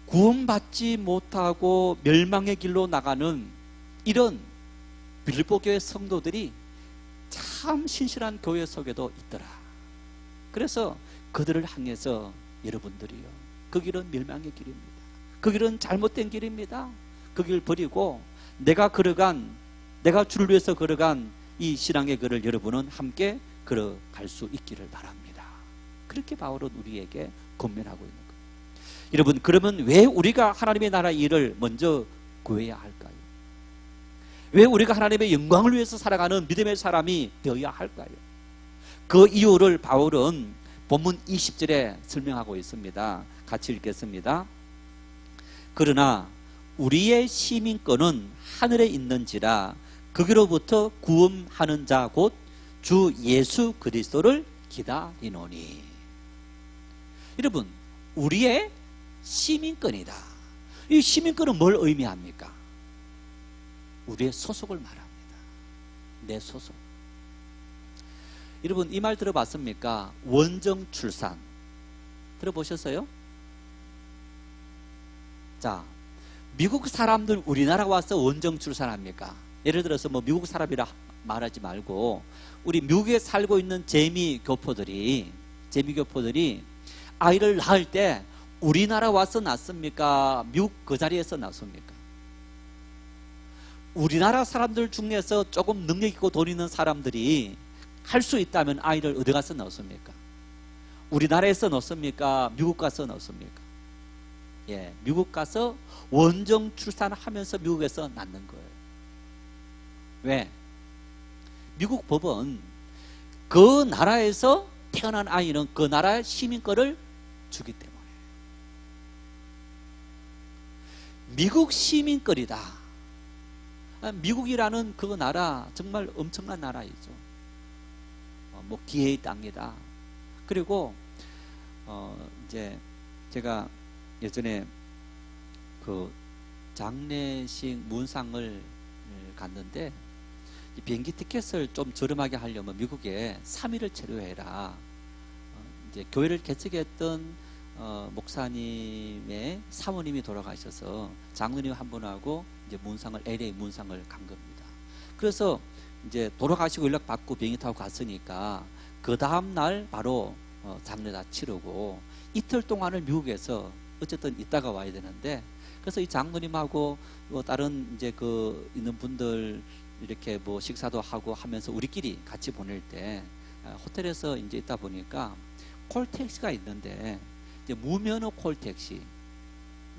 S1: 구원받지 못하고 멸망의 길로 나가는 이런 빌립보 교회 성도들이 참 신실한 교회 속에도 있더라. 그래서 그들을 향해서, 여러분들이요, 그 길은 멸망의 길입니다. 그 길은 잘못된 길입니다. 그 길 버리고 내가 주를 위해서 걸어간 이 신앙의 길을 여러분은 함께 걸어갈 수 있기를 바랍니다. 그렇게 바울은 우리에게 권면하고 있는 거예요. 여러분, 그러면 왜 우리가 하나님의 나라 일을 먼저 구해야 할까요? 왜 우리가 하나님의 영광을 위해서 살아가는 믿음의 사람이 되어야 할까요? 그 이유를 바울은 본문 20절에 설명하고 있습니다. 같이 읽겠습니다. 그러나 우리의 시민권은 하늘에 있는지라 거기로부터 구원하는 자 곧 주 예수 그리스도를 기다리노니. 여러분, 우리의 시민권이다. 이 시민권은 뭘 의미합니까? 우리의 소속을 말합니다. 내 소속. 여러분, 이 말 들어봤습니까? 원정 출산 들어보셨어요? 자, 미국 사람들 우리나라 와서 원정 출산합니까? 예를 들어서 뭐 미국 사람이라 말하지 말고 우리 미국에 살고 있는 재미교포들이 아이를 낳을 때 우리나라 와서 낳습니까? 미국 그 자리에서 낳습니까? 우리나라 사람들 중에서 조금 능력 있고 돈 있는 사람들이 할 수 있다면 아이를 어디 가서 낳습니까? 우리나라에서 낳습니까? 미국 가서 낳습니까? 예, 미국 가서 원정 출산하면서 미국에서 낳는 거예요. 왜? 미국 법은 그 나라에서 태어난 아이는 그 나라의 시민권을 주기 때문에. 미국 시민권이다. 미국이라는 그 나라 정말 엄청난 나라이죠. 뭐 기회의 땅이다. 그리고 이제 제가 예전에 그 장례식 문상을 갔는데, 비행기 티켓을 좀 저렴하게 하려면 미국에 3일을 체류해라. 이제 교회를 개척했던 목사님의 사모님이 돌아가셔서 장로님 한 분하고 이제 문상을, LA 문상을 간 겁니다. 그래서 이제 돌아가시고 연락 받고 비행기 타고 갔으니까 그 다음 날 바로 장례 다 치르고 이틀 동안을 미국에서 어쨌든 있다가 와야 되는데, 그래서 이 장로님하고 뭐 다른 이제 그 있는 분들 이렇게 뭐 식사도 하고 하면서 우리끼리 같이 보낼 때 호텔에서 이제 있다 보니까 콜택시가 있는데, 이제 무면허 콜택시.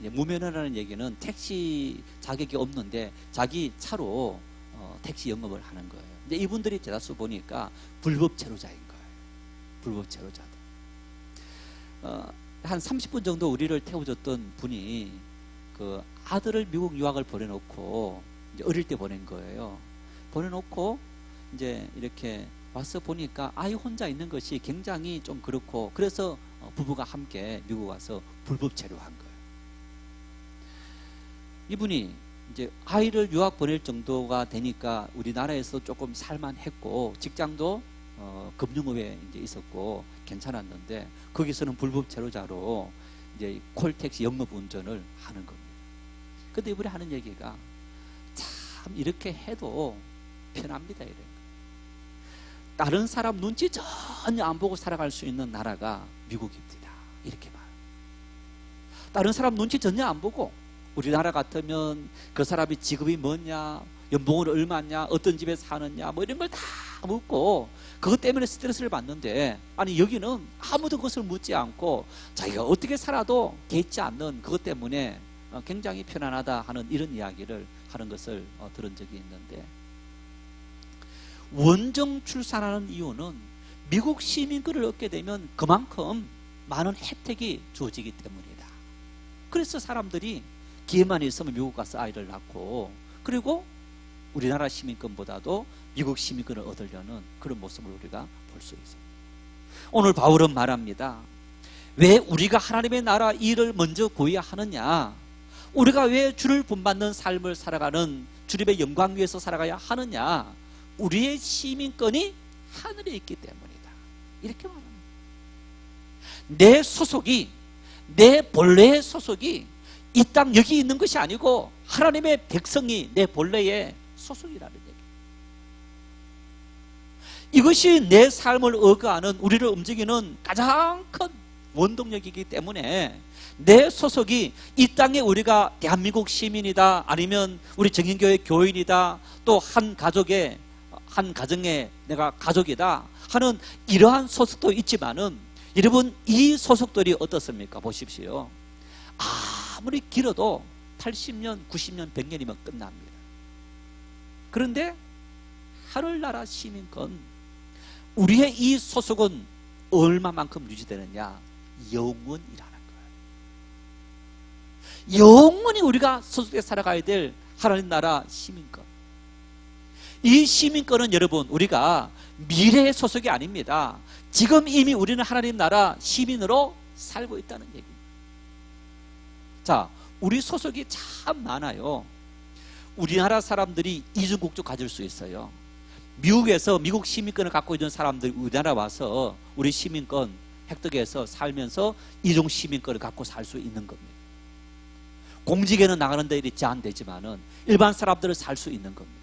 S1: 무면허라는 얘기는 택시 자격이 없는데 자기 차로 택시 영업을 하는 거예요. 근데 이분들이 대다수 보니까 불법 체류자인 거예요. 불법 체류자들. 한 30분 정도 우리를 태워줬던 분이 그 아들을 미국 유학을 보내놓고 이제 어릴 때 보낸 거예요. 보내놓고 이제 이렇게 와서 보니까 아이 혼자 있는 것이 굉장히 좀 그렇고, 그래서 부부가 함께 미국 와서 불법 체류한 거예요. 이분이 이제 아이를 유학 보낼 정도가 되니까 우리나라에서 조금 살만했고, 직장도 금융업에 이제 있었고 괜찮았는데, 거기서는 불법 체류자로 이제 콜택시 영업 운전을 하는 겁니다. 근데 이분이 하는 얘기가 참 이렇게 해도 편합니다 이래요. 다른 사람 눈치 전혀 안 보고 살아갈 수 있는 나라가 미국입니다 이렇게 말해요. 다른 사람 눈치 전혀 안 보고, 우리나라 같으면 그 사람이 직업이 뭐냐, 연봉은 얼마냐, 어떤 집에 사느냐, 뭐 이런 걸 다 묻고 그것 때문에 스트레스를 받는데, 아니 여기는 아무도 그것을 묻지 않고 자기가 어떻게 살아도 개의치 않는 그것 때문에 굉장히 편안하다 하는 이런 이야기를 하는 것을 들은 적이 있는데, 원정 출산하는 이유는 미국 시민권을 얻게 되면 그만큼 많은 혜택이 주어지기 때문이다. 그래서 사람들이 기회만 있으면 미국 가서 아이를 낳고, 그리고 우리나라 시민권보다도 미국 시민권을 얻으려는 그런 모습을 우리가 볼 수 있습니다. 오늘 바울은 말합니다. 왜 우리가 하나님의 나라 일을 먼저 구해야 하느냐, 우리가 왜 주를 본받는 삶을 살아가는 주님의 영광 위에서 살아가야 하느냐, 우리의 시민권이 하늘에 있기 때문이다 이렇게 말합니다. 내 소속이, 내 본래의 소속이 이 땅 여기 있는 것이 아니고 하나님의 백성이 내 본래의 소속이라는 얘기. 이것이 내 삶을 억압하는, 우리를 움직이는 가장 큰 원동력이기 때문에 내 소속이 이 땅에 우리가 대한민국 시민이다, 아니면 우리 정인교회 교인이다, 또 한 가족의 한 가정의 내가 가족이다 하는 이러한 소속도 있지만은, 여러분 이 소속들이 어떻습니까? 보십시오. 아무리 길어도 80년, 90년, 100년이면 끝납니다. 그런데 하늘나라 시민권, 우리의 이 소속은 얼마만큼 유지되느냐? 영원이라는 거예요. 영원히 우리가 소속에 살아가야 될 하나님 나라 시민권. 이 시민권은 여러분 우리가 미래의 소속이 아닙니다. 지금 이미 우리는 하나님 나라 시민으로 살고 있다는 얘기입니다. 자, 우리 소속이 참 많아요. 우리나라 사람들이 이중국적 가질 수 있어요. 미국에서 미국 시민권을 갖고 있는 사람들이 우리나라 와서 우리 시민권 획득해서 살면서 이중 시민권을 갖고 살 수 있는 겁니다. 공직에는 나가는 데 일이 제한되지만은 일반 사람들은 살 수 있는 겁니다.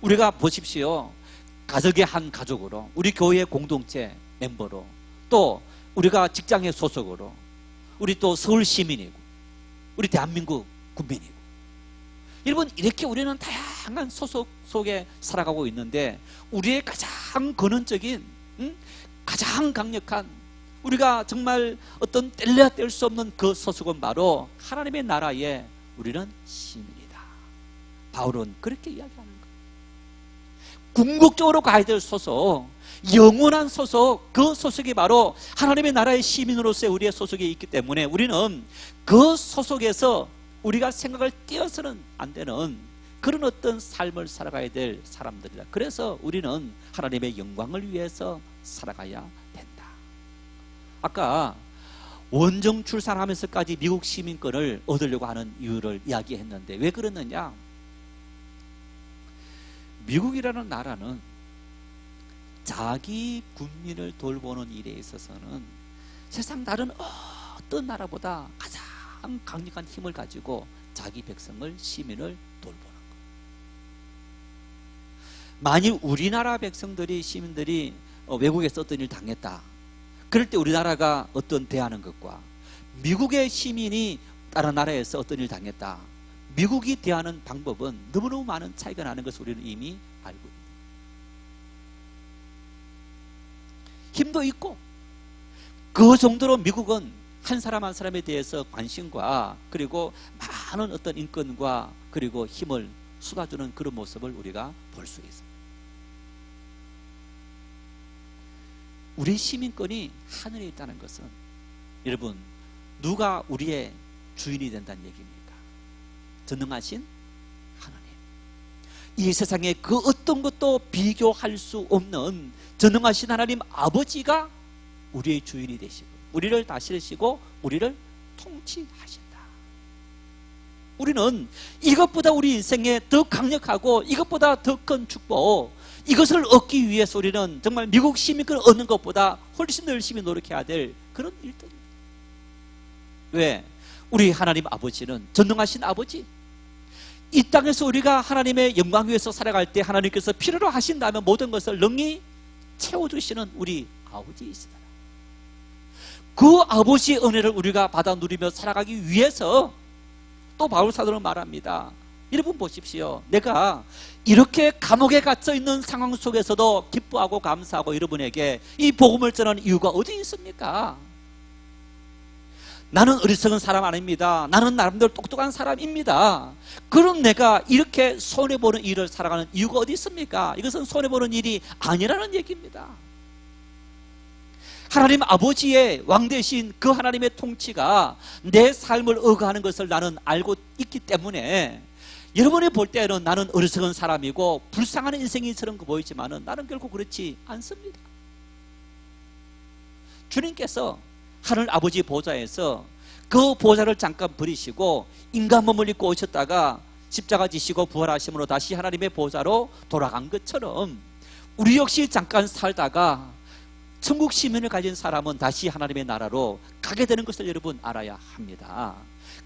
S1: 우리가 보십시오. 가족의 한 가족으로, 우리 교회의 공동체 멤버로, 또 우리가 직장의 소속으로, 우리 또 서울 시민이고, 우리 대한민국 국민이고, 여러분 이렇게 우리는 다양한 소속 속에 살아가고 있는데, 우리의 가장 근원적인 가장 강력한, 우리가 정말 어떤 뗄래야 뗄 수 없는 그 소속은 바로 하나님의 나라에 우리는 시민이다. 바울은 그렇게 이야기하는 거예요. 궁극적으로 가야 될 소속, 영원한 소속, 그 소속이 바로 하나님의 나라의 시민으로서의 우리의 소속이 있기 때문에 우리는 그 소속에서 우리가 생각을 띄어서는 안 되는 그런 어떤 삶을 살아가야 될 사람들이다. 그래서 우리는 하나님의 영광을 위해서 살아가야 된다. 아까 원정 출산하면서까지 미국 시민권을 얻으려고 하는 이유를 이야기했는데, 왜 그러느냐? 미국이라는 나라는 자기 국민을 돌보는 일에 있어서는 세상 다른 어떤 나라보다 가장 강력한 힘을 가지고 자기 백성을, 시민을 돌보는 것. 만일 우리나라 백성들이, 시민들이 외국에서 어떤 일을 당했다, 그럴 때 우리나라가 어떤 대하는 것과 미국의 시민이 다른 나라에서 어떤 일을 당했다, 미국이 대하는 방법은 너무너무 많은 차이가 나는 것을 우리는 이미 알고 있다. 힘도 있고, 그 정도로 미국은 한 사람 한 사람에 대해서 관심과 그리고 많은 어떤 인권과 그리고 힘을 쏟아주는 그런 모습을 우리가 볼 수 있습니다. 우리 시민권이 하늘에 있다는 것은 여러분, 누가 우리의 주인이 된다는 얘기입니까? 전능하신 하나님. 이 세상에 그 어떤 것도 비교할 수 없는 전능하신 하나님 아버지가 우리의 주인이 되시고 우리를 다스리시고 우리를 통치하신다. 우리는 이것보다 우리 인생에 더 강력하고 이것보다 더 큰 축복, 이것을 얻기 위해서 우리는 정말 미국 시민권을 얻는 것보다 훨씬 더 열심히 노력해야 될 그런 일들입니다. 왜? 우리 하나님 아버지는 전능하신 아버지, 이 땅에서 우리가 하나님의 영광 위에서 살아갈 때 하나님께서 필요로 하신다면 모든 것을 능히 채워주시는 우리 아버지이시다. 그 아버지의 은혜를 우리가 받아 누리며 살아가기 위해서 또 바울 사도는 말합니다. 여러분 보십시오. 내가 이렇게 감옥에 갇혀 있는 상황 속에서도 기뻐하고 감사하고 여러분에게 이 복음을 전하는 이유가 어디 있습니까? 나는 어리석은 사람 아닙니다. 나는 나름대로 똑똑한 사람입니다. 그럼 내가 이렇게 손해보는 일을 살아가는 이유가 어디 있습니까? 이것은 손해보는 일이 아니라는 얘기입니다. 하나님 아버지의 왕 대신 그 하나님의 통치가 내 삶을 억압하는 것을 나는 알고 있기 때문에 여러분이 볼 때는 나는 어리석은 사람이고 불쌍한 인생이처럼 보이지만 나는 결코 그렇지 않습니다. 주님께서 하늘 아버지 보좌에서 그 보좌를 잠깐 버리시고 인간 몸을 입고 오셨다가 십자가 지시고 부활하심으로 다시 하나님의 보좌로 돌아간 것처럼 우리 역시 잠깐 살다가 천국 시민을 가진 사람은 다시 하나님의 나라로 가게 되는 것을 여러분 알아야 합니다.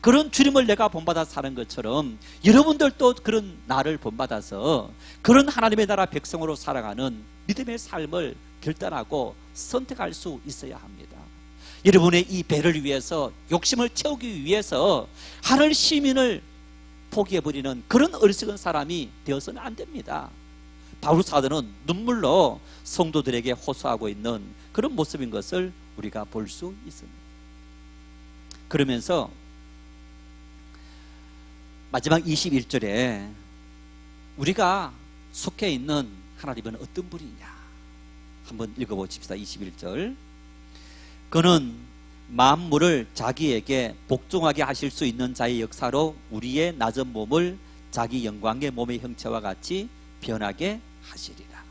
S1: 그런 주님을 내가 본받아 사는 것처럼 여러분들도 그런 나를 본받아서 그런 하나님의 나라 백성으로 살아가는 믿음의 삶을 결단하고 선택할 수 있어야 합니다. 여러분의 이 배를 위해서, 욕심을 채우기 위해서 하늘 시민을 포기해버리는 그런 어리석은 사람이 되어서는 안 됩니다. 바울 사도는 눈물로 성도들에게 호소하고 있는 그런 모습인 것을 우리가 볼 수 있습니다. 그러면서 마지막 21절에 우리가 속해 있는 하나님은 어떤 분이냐 한번 읽어보십시다. 21절. 그는 만물을 자기에게 복종하게 하실 수 있는 자의 역사로 우리의 낮은 몸을 자기 영광의 몸의 형체와 같이 변하게 하시리라.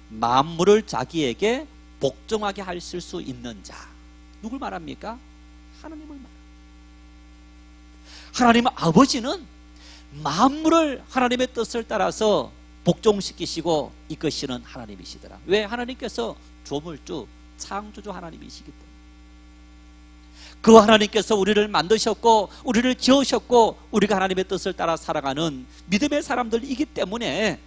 S1: 만물을 자기에게 복종하게 하실 수 있는 자, 누굴 말합니까? 하나님을 말합니다. 하나님 아버지는 만물을 하나님의 뜻을 따라서 복종시키시고 이끄시는 하나님이시더라. 왜? 하나님께서 조물주, 창조주 하나님이시기 때문에. 그 하나님께서 우리를 만드셨고 우리를 지으셨고 우리가 하나님의 뜻을 따라 살아가는 믿음의 사람들이기 때문에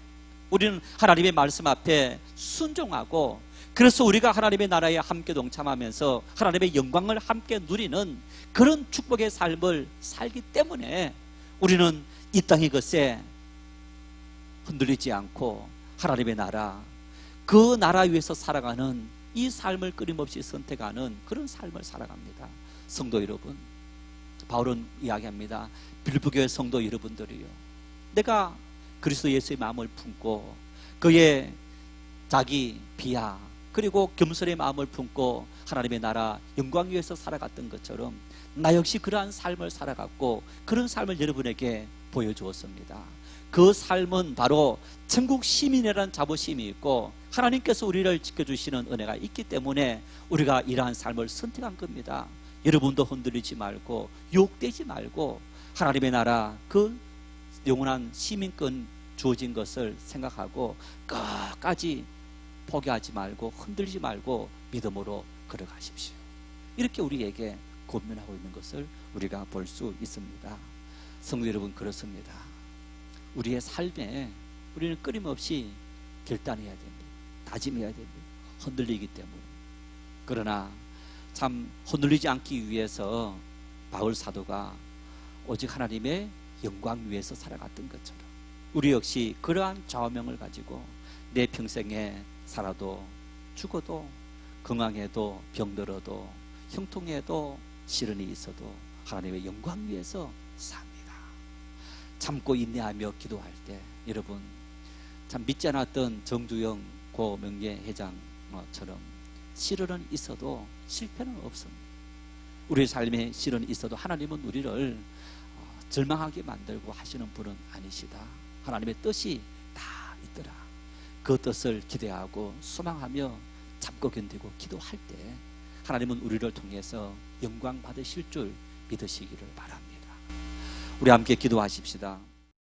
S1: 우리는 하나님의 말씀 앞에 순종하고, 그래서 우리가 하나님의 나라에 함께 동참하면서 하나님의 영광을 함께 누리는 그런 축복의 삶을 살기 때문에 우리는 이 땅의 것에 흔들리지 않고 하나님의 나라, 그 나라 위에서 살아가는 이 삶을 끊임없이 선택하는 그런 삶을 살아갑니다. 성도 여러분, 바울은 이야기합니다. 빌립보교회 성도 여러분들이요, 내가 그리스도 예수의 마음을 품고 그의 자기 비하 그리고 겸손의 마음을 품고 하나님의 나라 영광 위에서 살아갔던 것처럼 나 역시 그러한 삶을 살아갔고 그런 삶을 여러분에게 보여주었습니다. 그 삶은 바로 천국 시민이라는 자부심이 있고 하나님께서 우리를 지켜주시는 은혜가 있기 때문에 우리가 이러한 삶을 선택한 겁니다. 여러분도 흔들리지 말고 유혹되지 말고 하나님의 나라 그 영원한 시민권 주어진 것을 생각하고 끝까지 포기하지 말고 흔들리지 말고 믿음으로 걸어가십시오. 이렇게 우리에게 고민하고 있는 것을 우리가 볼 수 있습니다. 성도 여러분, 그렇습니다. 우리의 삶에 우리는 끊임없이 결단해야 됩니다. 다짐해야 됩니다. 흔들리기 때문에. 그러나 참 흔들리지 않기 위해서 바울 사도가 오직 하나님의 영광 위에서 살아갔던 것처럼 우리 역시 그러한 좌우명을 가지고 내 평생에 살아도 죽어도 건강해도 병들어도 형통해도 시련이 있어도 하나님의 영광 위에서 삽니다. 참고 인내하며 기도할 때 여러분 참 믿지 않았던 정주영 고 명예회장처럼 시련은 있어도 실패는 없습니다. 우리의 삶에 시련이 있어도 하나님은 우리를 절망하게 만들고 하시는 분은 아니시다. 하나님의 뜻이 다 있더라. 그 뜻을 기대하고 소망하며 참고 견디고 기도할 때 하나님은 우리를 통해서 영광 받으실 줄 믿으시기를 바랍니다. 우리 함께 기도하십시다.